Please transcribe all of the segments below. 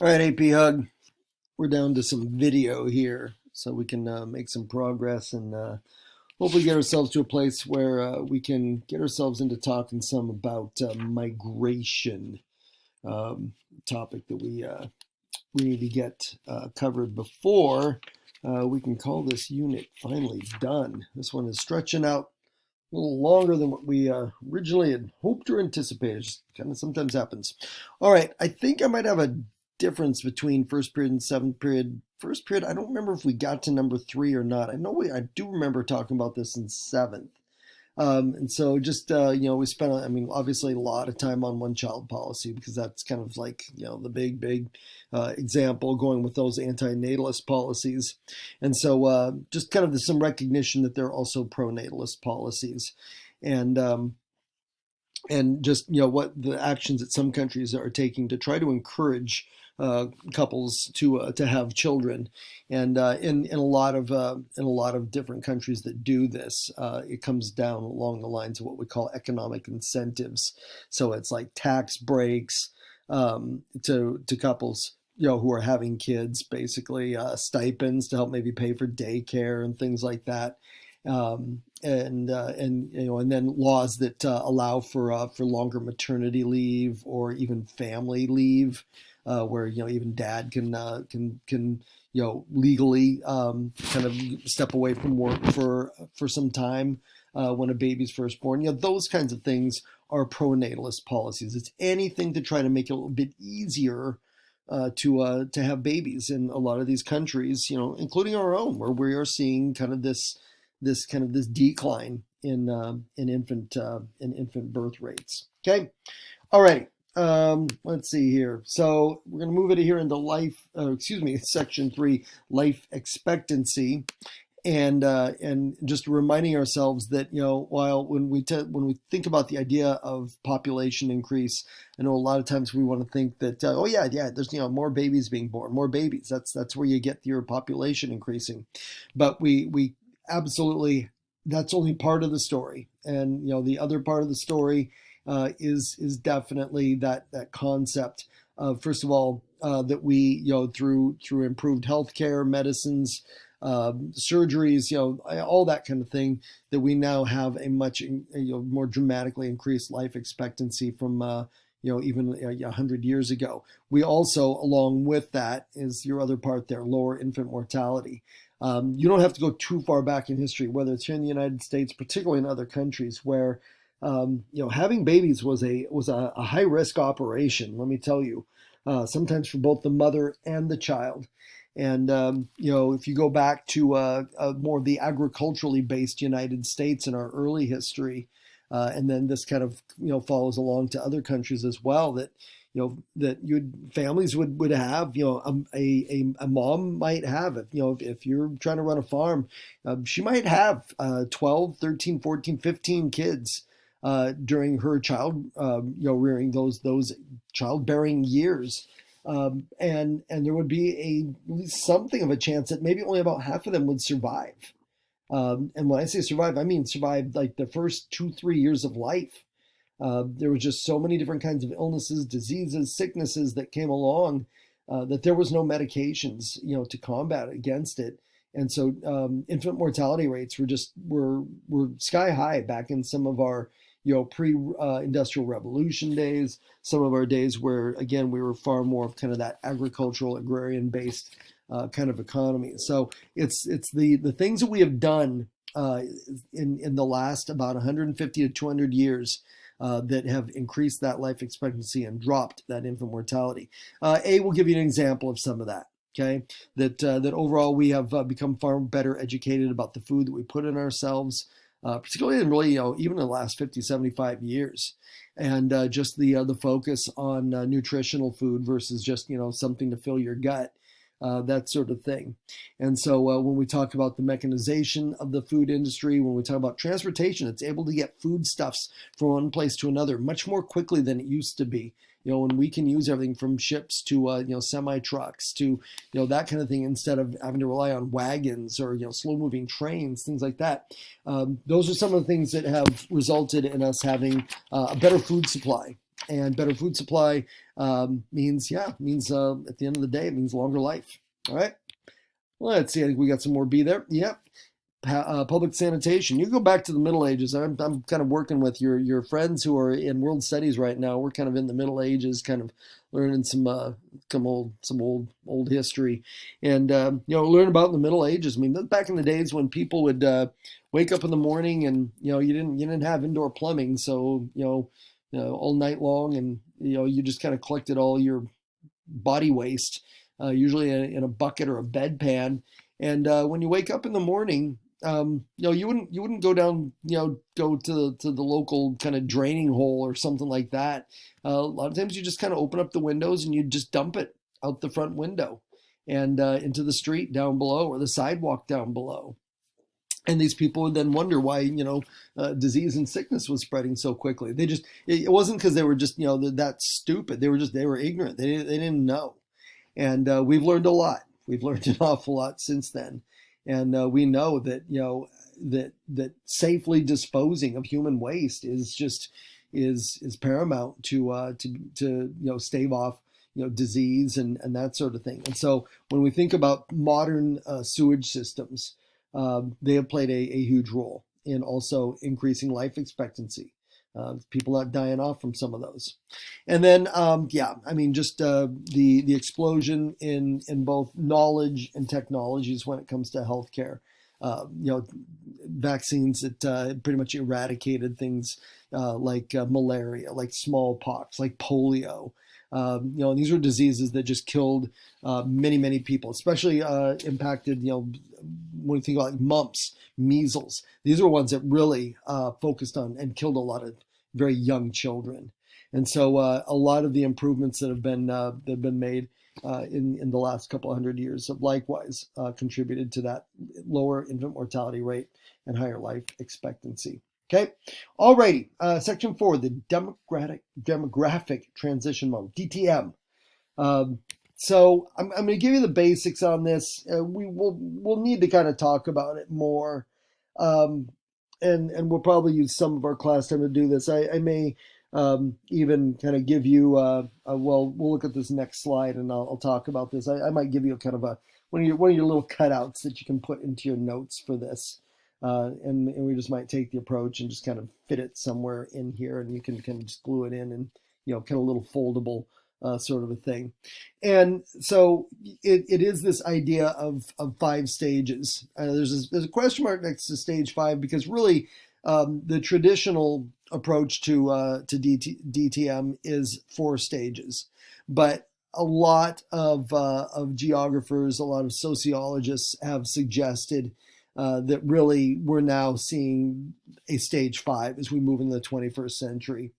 All right, AP Hug, we're down to some video here so we can make some progress and hopefully get ourselves to a place where we can get ourselves into talking some about migration, um, topic that we need to get covered before we can call this unit finally done. This one is stretching out a little longer than what we originally had hoped or anticipated. Just kind of sometimes happens. All right, I think I might have a difference between first period and seventh period. First period, I don't remember if we got to number three or not. I do remember talking about this in seventh. And so just, we spent, I mean, obviously a lot of time on one child policy because that's kind of like, the big example going with those anti-natalist policies. And so just kind of some recognition that there are also pro-natalist policies. And, just what the actions that some countries are taking to try to encourage couples to have children, and in a lot of different countries that do this, it comes down along the lines of what we call economic incentives. So it's like tax breaks to couples who are having kids, basically stipends to help maybe pay for daycare and things like that. And then laws that allow for longer maternity leave or even family leave, where even dad can legally kind of step away from work for some time when a baby's first born. Those kinds of things are pro-natalist policies. It's anything to try to make it a little bit easier to have babies in a lot of these countries, including our own, where we are seeing kind of this decline in infant birth rates. Okay, all right. Let's see here. So we're going to move it here into section 3, life expectancy, and just reminding ourselves that while when we think about the idea of population increase, I know a lot of times we want to think that there's more babies being born, more babies. That's where you get your population increasing, but we absolutely, that's only part of the story. And the other part of the story is definitely that concept of, first of all, that we through improved healthcare, medicines, surgeries, all that kind of thing, that we now have a much more dramatically increased life expectancy from even 100 years ago. We also, along with that, is your other part there, lower infant mortality. You don't have to go too far back in history, whether it's here in the United States, particularly in other countries, where having babies was a high risk operation. Let me tell you, sometimes for both the mother and the child. And if you go back to more of the agriculturally based United States in our early history, and then this kind of follows along to other countries as well, that families would have, a mom might have, if you're trying to run a farm, she might have 12, 13, 14, 15 kids during her rearing, those childbearing years. And there would be something of a chance that maybe only about half of them would survive. And when I say survive, I mean survive like the first 2-3 years of life. There were just so many different kinds of illnesses, diseases, sicknesses that came along, that there was no medications, to combat against it. And so infant mortality rates were sky high back in some of our pre-industrial revolution days, some of our days where, again, we were far more of kind of that agricultural, agrarian-based kind of economy. So it's the things that we have done in the last about 150 to 200 years that have increased that life expectancy and dropped that infant mortality. We'll give you an example of some of that. Okay, that overall we have become far better educated about the food that we put in ourselves, particularly in really even in the last 50, 75 years, and just the focus on nutritional food versus just something to fill your gut. That sort of thing. And so when we talk about the mechanization of the food industry, when we talk about transportation, it's able to get foodstuffs from one place to another much more quickly than it used to be. When we can use everything from ships to semi trucks to that kind of thing, instead of having to rely on wagons or slow moving trains, things like that. Those are some of the things that have resulted in us having a better food supply. And better food supply means, yeah, means at the end of the day, it means longer life. All right. Let's see. I think we got some more B there. Yep. Public sanitation. You go back to the Middle Ages. I'm kind of working with your friends who are in world studies right now. We're kind of in the Middle Ages, kind of learning some old history, and learn about the Middle Ages. I mean, back in the days when people would wake up in the morning, and you didn't have indoor plumbing, so all night long, and you just kind of collected all your body waste, usually in a bucket or a bedpan. And when you wake up in the morning, you wouldn't go down, go to the local kind of draining hole or something like that. A lot of times you just kind of open up the windows and you just dump it out the front window and into the street down below or the sidewalk down below. And these people would then wonder why, disease and sickness was spreading so quickly. It wasn't because they were just, that stupid. They were ignorant. They didn't know. And we've learned a lot. We've learned an awful lot since then. And we know that, that safely disposing of human waste is paramount to stave off, disease and that sort of thing. And so when we think about modern sewage systems, they have played a huge role in also increasing life expectancy. People not dying off from some of those. And then, just the explosion in both knowledge and technologies when it comes to healthcare. Vaccines that pretty much eradicated things like malaria, like smallpox, like polio. And these were diseases that just killed many people, especially impacted, when you think about like mumps, measles. These are ones that really focused on and killed a lot of very young children. And so a lot of the improvements that have been made in the last couple of hundred years have likewise contributed to that lower infant mortality rate and higher life expectancy. Okay, alrighty. Section 4, the demographic transition model, DTM. So I'm going to give you the basics on this. We'll need to kind of talk about it more, and we'll probably use some of our class time to do this. I may even kind of give you we'll look at this next slide and I'll talk about this. I might give you a kind of one of your little cutouts that you can put into your notes for this. And we just might take the approach and just kind of fit it somewhere in here, and you can kind of just glue it in and, kind of a little foldable sort of a thing. And so it is this idea of 5 stages. There's a question mark next to stage 5 because really the traditional approach to DTM is 4 stages, but a lot of geographers, a lot of sociologists have suggested that really we're now seeing a stage 5 as we move into the 21st century.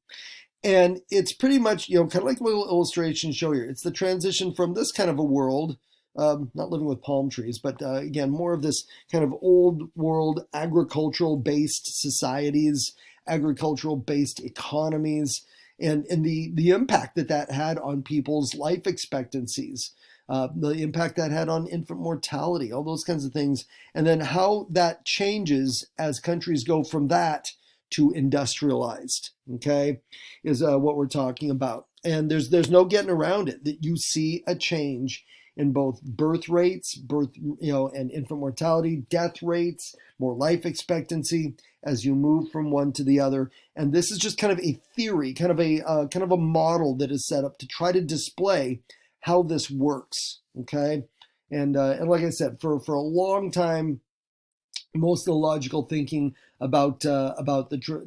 And it's pretty much, kind of like the little illustration show here. It's the transition from this kind of a world, not living with palm trees, but again, more of this kind of old world agricultural-based societies, agricultural-based economies, and the impact that had on people's life expectancies. The impact that had on infant mortality, all those kinds of things, and then how that changes as countries go from that to industrialized, okay, is what we're talking about. And there's no getting around it, that you see a change in both birth rates, and infant mortality, death rates, more life expectancy as you move from one to the other. And this is just kind of a theory, kind of a model that is set up to try to display how this works, okay? And like I said, for a long time, most of the logical thinking about the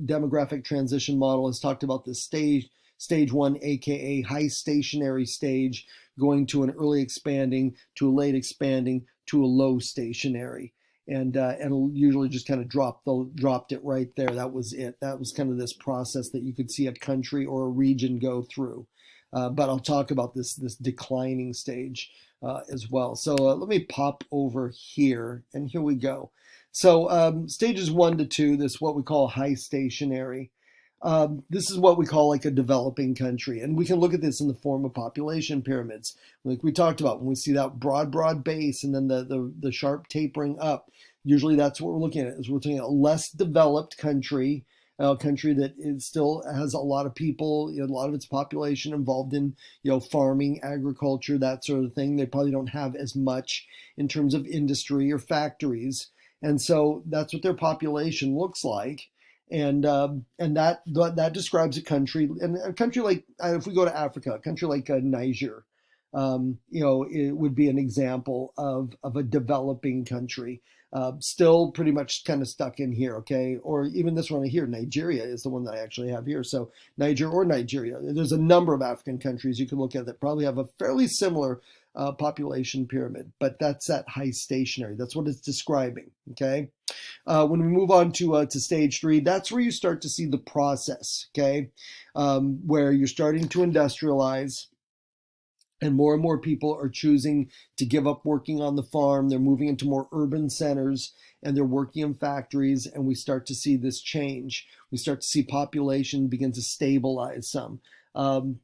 demographic transition model has talked about this stage 1, aka high stationary stage, going to an early expanding, to a late expanding, to a low stationary. And usually just kind of dropped it right there. That was it. That was kind of this process that you could see a country or a region go through. But I'll talk about this declining stage as well. So let me pop over here, and here we go. So stages 1 to 2, this is what we call high stationary. This is what we call like a developing country. And we can look at this in the form of population pyramids. Like we talked about, when we see that broad base and then the sharp tapering up, usually that's what we're looking at, is we're looking at a less developed country a country that is still has a lot of people, a lot of its population involved in, farming, agriculture, that sort of thing. They probably don't have as much in terms of industry or factories, and so that's what their population looks like. And that describes a country, and a country like, if we go to Africa, a country like Niger, it would be an example of a developing country, still pretty much kind of stuck in here, okay? Or even this one here, Nigeria is the one that I actually have here. So Niger or Nigeria. There's a number of African countries you can look at that probably have a fairly similar population pyramid, but that's that high stationary. That's what it's describing, okay? When we move on to stage 3, that's where you start to see the process, okay? Where you're starting to industrialize, and more people are choosing to give up working on the farm. They're moving into more urban centers, and they're working in factories, and we start to see this change. We start to see population begin to stabilize some.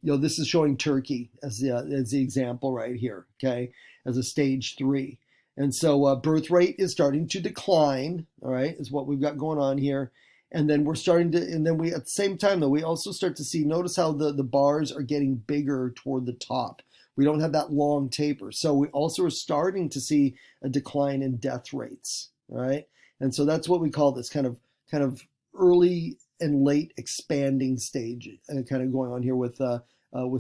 This is showing Turkey as the example right here, okay, as a stage 3. And so birth rate is starting to decline, all right, is what we've got going on here. And then we at the same time, though, we also start to see, notice how the bars are getting bigger toward the top. We don't have that long taper. So we also are starting to see a decline in death rates, right? And so that's what we call this kind of early and late expanding stage, kind of going on here with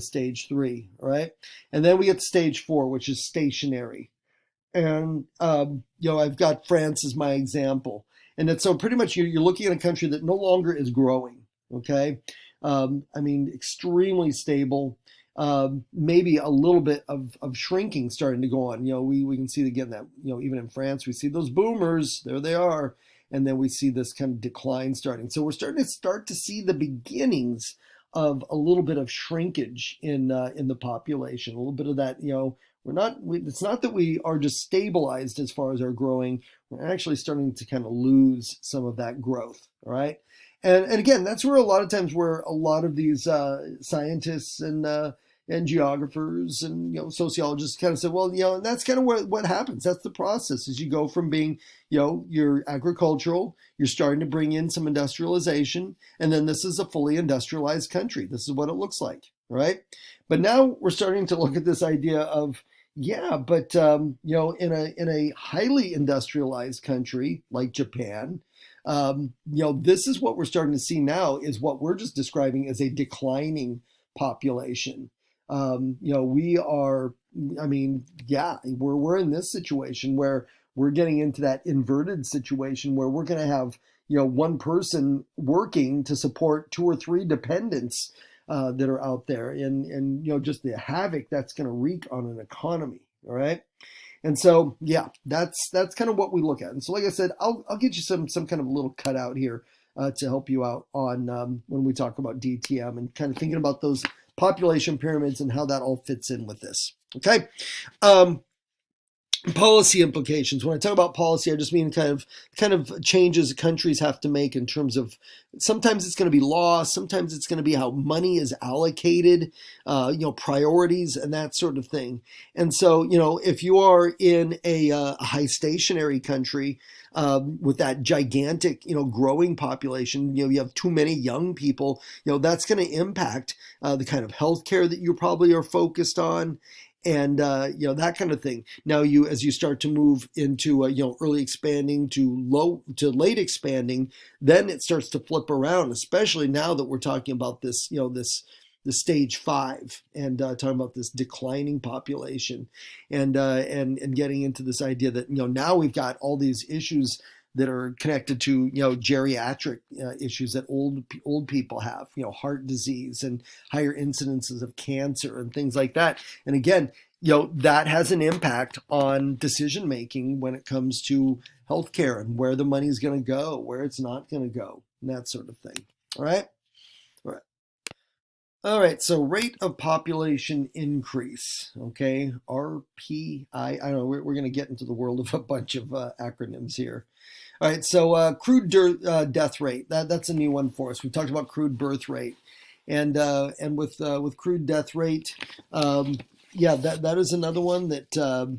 stage 3, right? And then we get to stage 4, which is stationary. And I've got France as my example, and it's so pretty much you're looking at a country that no longer is growing. Okay, extremely stable. Maybe a little bit of shrinking starting to go on. We can see again that even in France we see those boomers, there they are, and then we see this kind of decline starting. So we're starting to see the beginnings of a little bit of shrinkage in the population, a little bit of that. It's not that we are just stabilized as far as our growing. We're actually starting to kind of lose some of that growth. All right. And again, that's where a lot of times where a lot of these scientists and geographers and sociologists kind of said, well, and that's kind of what happens. That's the process. As you go from being, you're agricultural, you're starting to bring in some industrialization, and then this is a fully industrialized country. This is what it looks like, right? But now we're starting to look at this idea of, but in a highly industrialized country like Japan, this is what we're starting to see now is what we're just describing as a declining population. We are, we're in this situation where we're getting into that inverted situation where we're going to have, one person working to support 2 or 3 dependents that are out there, and just the havoc that's going to wreak on an economy. All right. And so, that's kind of what we look at. And so, like I said, I'll get you some kind of little cutout here to help you out on when we talk about DTM and kind of thinking about those population pyramids and how that all fits in with this. Okay. Policy implications. When I talk about policy, I just mean kind of changes countries have to make in terms of, sometimes it's going to be law, sometimes it's going to be how money is allocated, priorities and that sort of thing. And so, if you are in a high stationary country with that gigantic, growing population, you have too many young people, that's going to impact the kind of healthcare that you probably are focused on. And that kind of thing. Now, as you start to move into early expanding to late expanding, then it starts to flip around. Especially now that we're talking about this, the stage 5, and talking about this declining population, and getting into this idea that now we've got all these issues that are connected to geriatric issues that old people have, heart disease and higher incidences of cancer and things like that. And again, that has an impact on decision making when it comes to healthcare and where the money's going to go, where it's not going to go, and that sort of thing. All right. All right, so rate of population increase, okay, RPI. I don't know, we're going to get into the world of a bunch of acronyms here. All right, so crude death rate, that's a new one for us. We talked about crude birth rate, and with crude death rate, that is another one that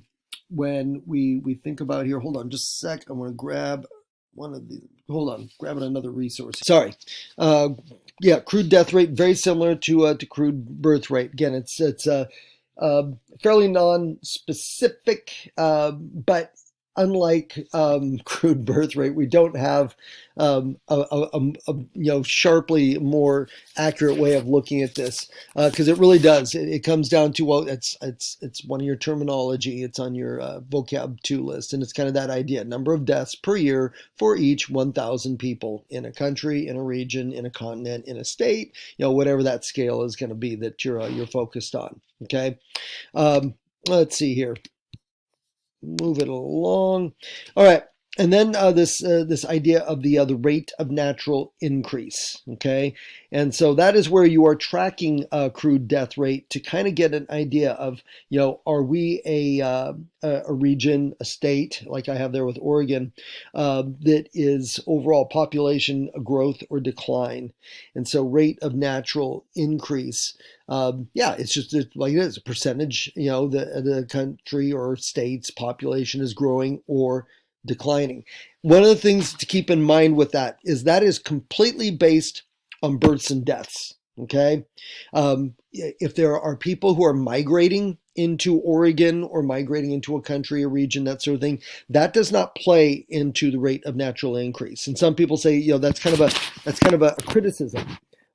when we think about here. Hold on just a sec. I want to grab one of the. hold on, grabbing another resource. Sorry. Yeah, crude death rate very similar to crude birth rate. Again, it's fairly non-specific, but unlike crude birth rate, we don't have sharply more accurate way of looking at this, because it really does. It comes down to, well, it's one of your terminology. It's on your vocab 2 list, and it's kind of that idea: number of deaths per year for each 1,000 people in a country, in a region, in a continent, in a state. Whatever that scale is going to be that you're focused on. Okay. Let's see here. Move it along. All right. And then this idea of the rate of natural increase, okay? And so that is where you are tracking crude death rate to kind of get an idea of, are we a region, a state, like I have there with Oregon, that is overall population growth or decline? And so rate of natural increase, it's just like it is a percentage, the country or state's population is growing or declining. One of the things to keep in mind with that is completely based on births and deaths. Okay. If there are people who are migrating into Oregon or migrating into a country, a region, that sort of thing, that does not play into the rate of natural increase. And some people say, that's kind of a criticism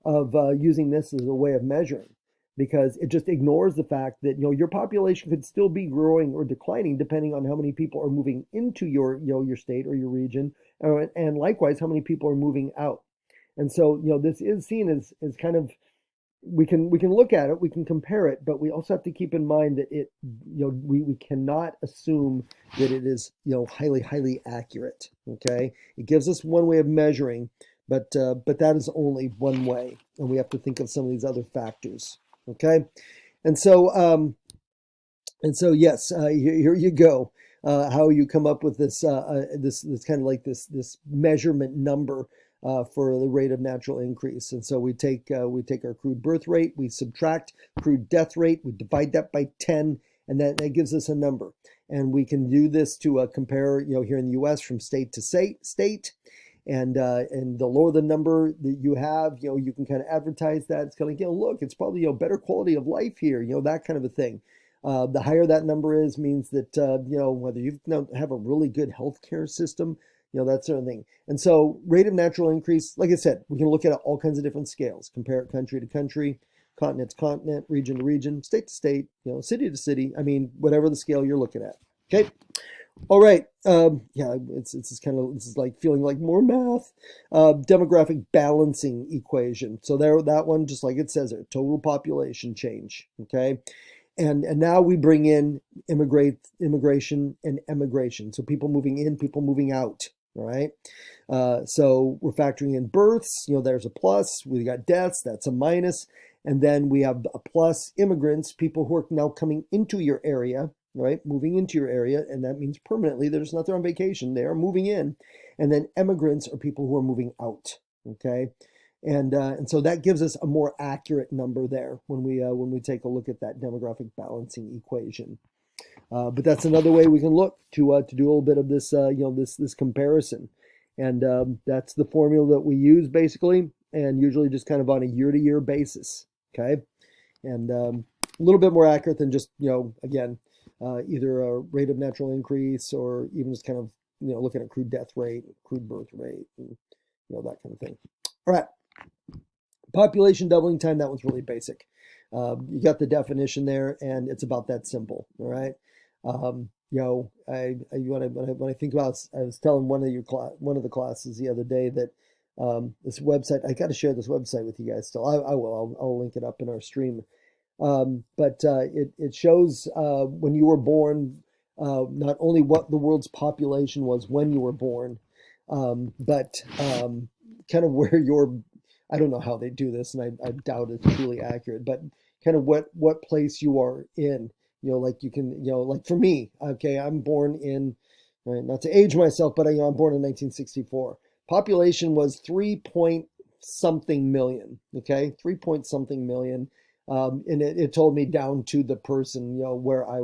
of using this as a way of measuring, because it just ignores the fact that your population could still be growing or declining depending on how many people are moving into your your state or your region, and likewise how many people are moving out. And so this is seen as kind of, we can look at it, we can compare it, but we also have to keep in mind that it we cannot assume that it is highly accurate. Okay, it gives us one way of measuring, but that is only one way, and we have to think of some of these other factors. Okay, and so yes, here you go. How you come up with this this kind of like this measurement number for the rate of natural increase. And so we take our crude birth rate, we subtract crude death rate, we divide that by 10, and that gives us a number. And we can do this to compare here in the U.S. from state to state. And the lower the number that you have, you can kind of advertise that. It's kind of like, look, it's probably better quality of life here, that kind of a thing. The higher that number is means that whether you have a really good healthcare system, that sort of thing. And so rate of natural increase, like I said, we can look at all kinds of different scales, compare it country to country, continent to continent, region to region, state to state, city to city. I mean, whatever the scale you're looking at. Okay. All right. It's this is like feeling like more math. Demographic balancing equation. So that one, just like it says there, total population change. Okay. And now we bring in immigration and emigration. So people moving in, people moving out. All right. So we're factoring in births. There's a plus. We got deaths. That's a minus. And then we have a plus immigrants, people who are now coming into your area. Right, moving into your area, and that means permanently. They're just not there on vacation; they are moving in. And then emigrants are people who are moving out. Okay, and so that gives us a more accurate number there when we take a look at that demographic balancing equation. But that's another way we can look to do a little bit of this this comparison, and that's the formula that we use basically, and usually just kind of on a year-to-year basis. Okay, and a little bit more accurate than just again. Either a rate of natural increase or even just kind of, looking at crude death rate, crude birth rate, and, that kind of thing. All right. Population doubling time, that one's really basic. You got the definition there, and it's about that simple. All right. When I think about, I was telling one of the classes the other day that this website, I got to share this website with you guys still. I will. I'll link it up in our stream. But it shows when you were born, not only what the world's population was when you were born, but kind of where I don't know how they do this, and I doubt it's truly accurate, but kind of what place you are in. Like you can, like for me, okay, I'm born in, not to age myself, but I'm born in 1964. Population was 3 point something million, okay, 3 point something million. And it told me down to the person, where I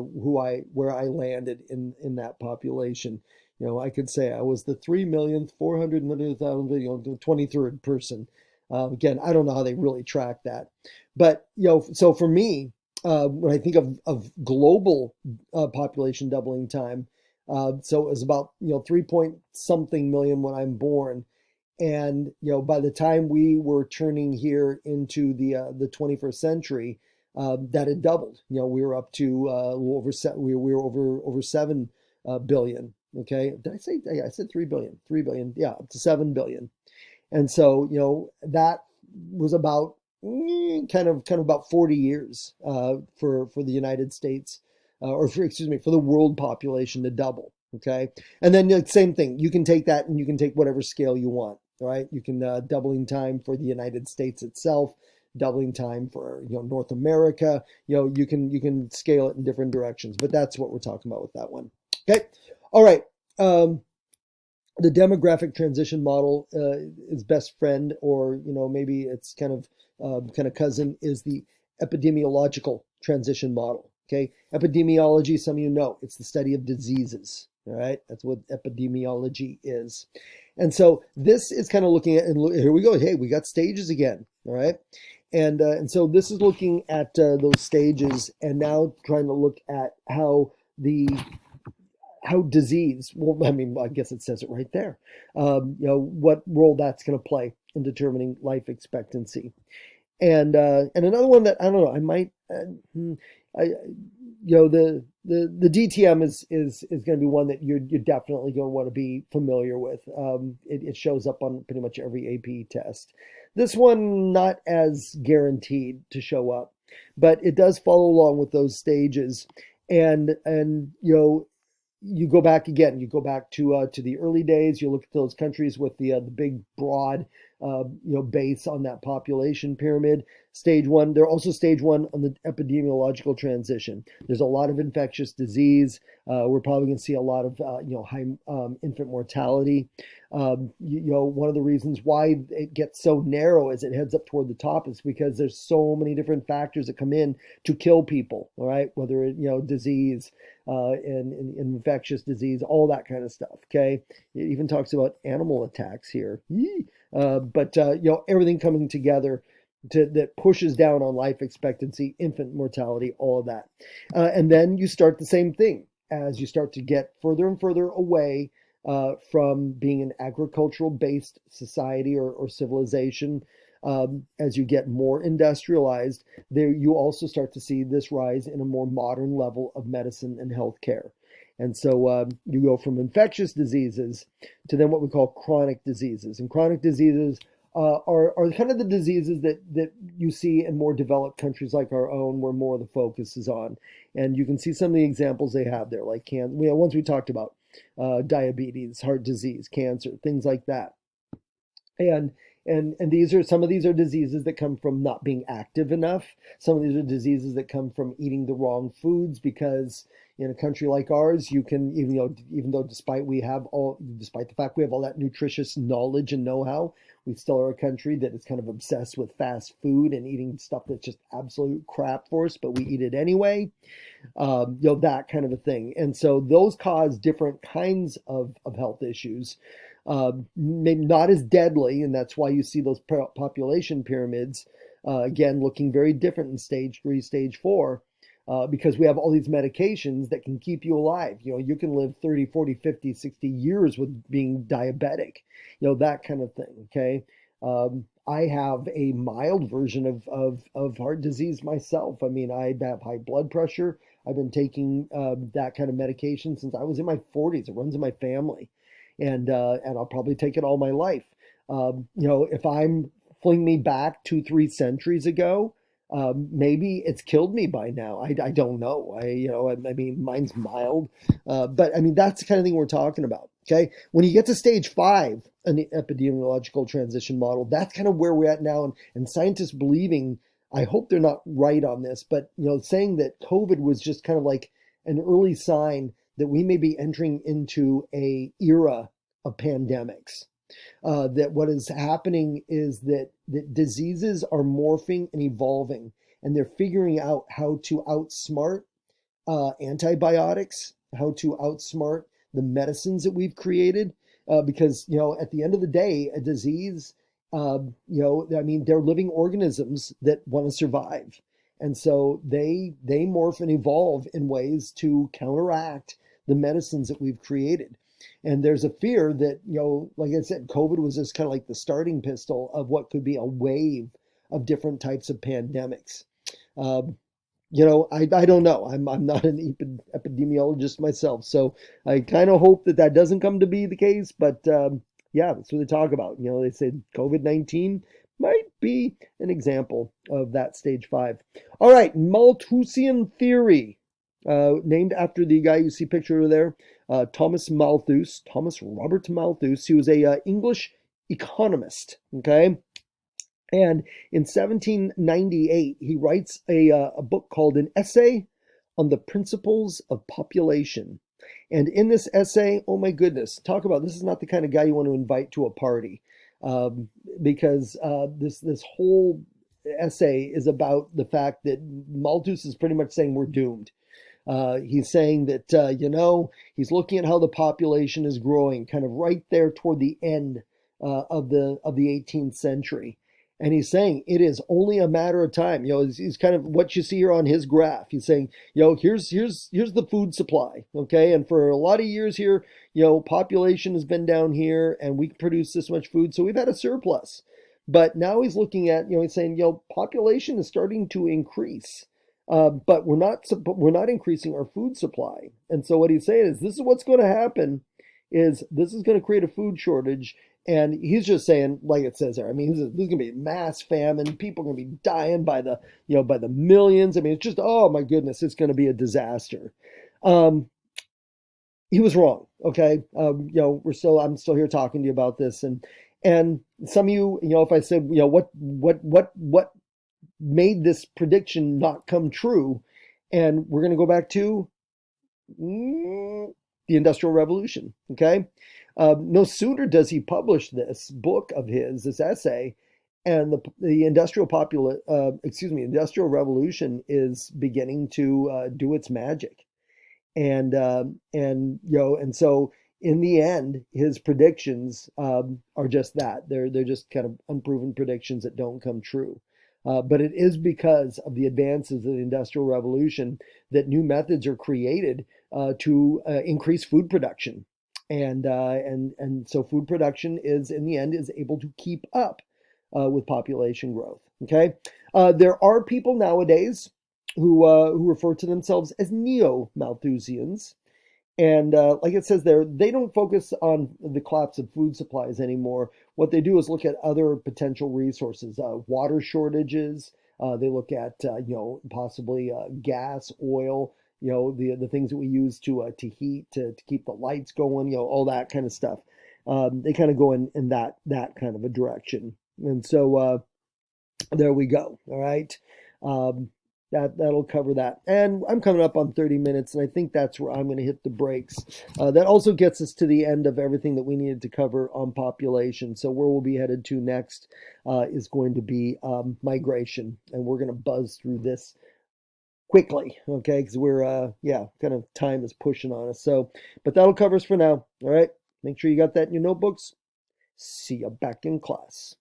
landed in that population, I could say I was the 3,400,000, 23rd person. Again, I don't know how they really track that, but so for me, when I think of global population doubling time, so it was about 3 point something million when I'm born, and by the time we were turning here into the 21st century, that had doubled. We were up to we were over 7 billion. Okay, did I say? Yeah, I said 3 billion. 3 billion. Yeah, up to 7 billion. And so that was about kind of about 40 years for the United States, excuse me, for the world population to double. Okay, and then same thing. You can take that and you can take whatever scale you want. Right, you can doubling time for the United States itself, doubling time for North America. You can scale it in different directions, but that's what we're talking about with that one. Okay, all right. The demographic transition model is best friend, or maybe it's kind of cousin, is the epidemiological transition model. Okay, epidemiology, some of it's the study of diseases. All right, that's what epidemiology is. And so this is kind of looking at, and here we go. Hey, we got stages again. All right, and so this is looking at those stages, and now trying to look at how disease, well, I mean, I guess it says it right there, what role that's going to play in determining life expectancy. And another one that I don't know, I might, I, the DTM is going to be one that you're definitely going to want to be familiar with. It shows up on pretty much every AP test. This one not as guaranteed to show up, but it does follow along with those stages, and you go back again. You go back to the early days. You look at those countries with the big broad base on that population pyramid. Stage one. They're also stage one on the epidemiological transition. There's a lot of infectious disease. We're probably going to see a lot of high infant mortality. One of the reasons why it gets so narrow as it heads up toward the top is because there's so many different factors that come in to kill people. All right, whether it disease, and infectious disease, all that kind of stuff. Okay, it even talks about animal attacks here. But everything coming together that pushes down on life expectancy, infant mortality, all of that. And then you start the same thing as you start to get further and further away from being an agricultural based society or civilization. As you get more industrialized, there you also start to see this rise in a more modern level of medicine and healthcare. And so you go from infectious diseases to then what we call chronic diseases. And chronic diseases are kind of the diseases that you see in more developed countries like our own, where more of the focus is on. And you can see some of the examples they have there, like ones we talked about, diabetes, heart disease, cancer, things like that. And some of these are diseases that come from not being active enough. Some of these are diseases that come from eating the wrong foods, because in a country like ours, you can, even though despite the fact we have all that nutritious knowledge and know-how, we still are a country that is kind of obsessed with fast food and eating stuff that's just absolute crap for us, but we eat it anyway. That kind of a thing. And so those cause different kinds of health issues. Maybe not as deadly, and that's why you see those population pyramids again looking very different in stage 3, stage 4, because we have all these medications that can keep you alive. You can live 30, 40, 50, 60 years with being diabetic, that kind of thing. Okay. I have a mild version of heart disease myself. I mean, I have high blood pressure. I've been taking that kind of medication since I was in my 40s. It runs in my family. And I'll probably take it all my life. If I'm fling me back 2-3 centuries ago, maybe it's killed me by now. I don't know. I mean, mine's mild, but I mean that's the kind of thing we're talking about. Okay, when you get to stage 5 in the epidemiological transition model, that's kind of where we're at now, and scientists believing. I hope they're not right on this, but saying that COVID was just kind of like an early sign that we may be entering into a era of pandemics. That what is happening is that diseases are morphing and evolving, and they're figuring out how to outsmart antibiotics, how to outsmart the medicines that we've created, because at the end of the day, a disease, I mean, they're living organisms that want to survive, and so they morph and evolve in ways to counteract the medicines that we've created. And there's a fear that, like I said, COVID was just kind of like the starting pistol of what could be a wave of different types of pandemics. Um, I don't know. I'm not an epidemiologist myself, so I kind of hope that that doesn't come to be the case. But yeah, that's what they talk about. They say COVID-19 might be an example of that stage five. All right, Malthusian theory, named after the guy you see pictured over there, Thomas Malthus, Thomas Robert Malthus. He was a English economist. Okay. And in 1798, he writes a book called An Essay on the Principles of Population. And in this essay, oh my goodness, talk about this is not the kind of guy you want to invite to a party, um, because this whole essay is about the fact that Malthus is pretty much saying we're doomed. He's saying that he's looking at how the population is growing, kind of right there toward the end of the 18th century, and he's saying it is only a matter of time. He's kind of what you see here on his graph. He's saying, here's the food supply, okay, and for a lot of years here, population has been down here, and we produce this much food, so we've had a surplus. But now he's looking at, he's saying, population is starting to increase. But we're not increasing our food supply. And so what he's saying is this is what's going to happen is this is going to create a food shortage. And he's just saying, like it says there, I mean, there's going to be mass famine. People are going to be dying by the millions. I mean, it's just, oh my goodness, it's going to be a disaster. Um, he was wrong. Okay. I'm still here talking to you about this. And some of you, if I said, what made this prediction not come true. And we're going to go back to the Industrial Revolution. Okay. No sooner does he publish this book of his, this essay, and the industrial revolution is beginning to do its magic. And so in the end, his predictions are just that. They're just kind of unproven predictions that don't come true. But it is because of the advances of the Industrial Revolution that new methods are created to increase food production, and so food production is in the end is able to keep up with population growth. Okay, there are people nowadays who refer to themselves as neo-Malthusians. And like it says there, they don't focus on the collapse of food supplies anymore. What they do is look at other potential resources, water shortages. They look at possibly gas, oil, the things that we use to heat, to keep the lights going, all that kind of stuff. They kind of go in that kind of a direction. And so there we go. All right. Um, that'll cover that. And I'm coming up on 30 minutes, and I think that's where I'm going to hit the brakes. That also gets us to the end of everything that we needed to cover on population. So where we'll be headed to next is going to be migration, and we're going to buzz through this quickly, okay? Because we're kind of time is pushing on us. So, but that'll cover us for now. All right. Make sure you got that in your notebooks. See you back in class.